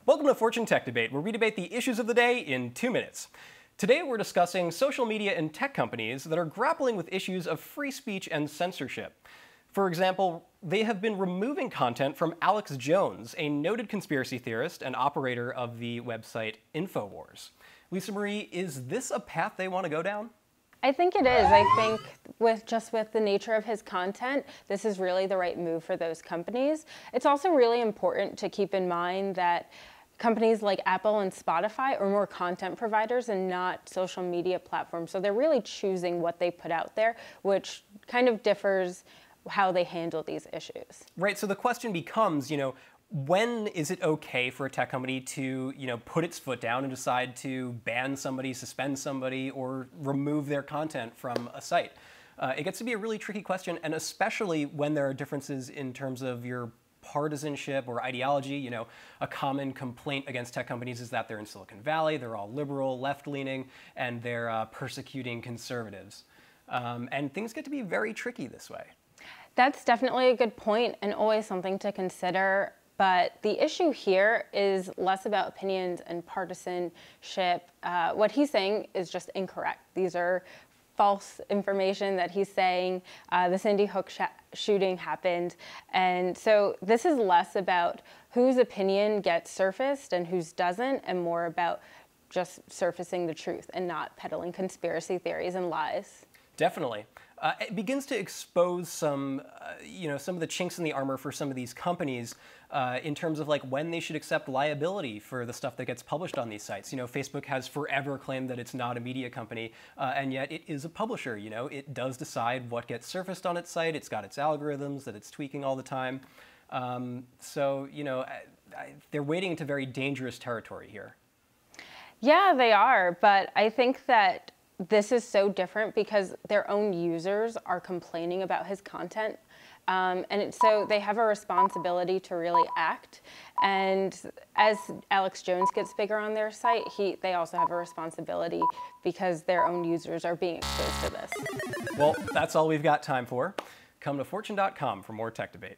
Welcome to Fortune Tech Debate, where we debate the issues of the day in 2 minutes. Today we're discussing social media and tech companies that are grappling with issues of free speech and censorship. For example, they have been removing content from Alex Jones, a noted conspiracy theorist and operator of the website InfoWars. Lisa Marie, is this a path they want to go down? I think it is. I think with the nature of his content, this is really the right move for those companies. It's also really important to keep in mind that companies like Apple and Spotify are more content providers and not social media platforms. So they're really choosing what they put out there, which kind of differs how they handle these issues. Right, so the question becomes, when is it okay for a tech company to, put its foot down and decide to ban somebody, suspend somebody, or remove their content from a site? It gets to be a really tricky question, and especially when there are differences in terms of your partisanship or ideology. A common complaint against tech companies is that they're in Silicon Valley, they're all liberal, left-leaning, and they're persecuting conservatives. And things get to be very tricky this way. That's definitely a good point and always something to consider. But the issue here is less about opinions and partisanship. What he's saying is just incorrect. These are false information that he's saying. The Sandy Hook shooting happened. And so this is less about whose opinion gets surfaced and whose doesn't, and more about just surfacing the truth and not peddling conspiracy theories and lies. Definitely. It begins to expose some of the chinks in the armor for some of these companies in terms of when they should accept liability for the stuff that gets published on these sites. Facebook has forever claimed that it's not a media company, and yet it is a publisher. It does decide what gets surfaced on its site. It's got its algorithms that it's tweaking all the time. They're wading into very dangerous territory here. Yeah, they are, but I think that this is so different because their own users are complaining about his content. So they have a responsibility to really act. And as Alex Jones gets bigger on their site, they also have a responsibility because their own users are being exposed to this. Well, that's all we've got time for. Come to fortune.com for more tech debate.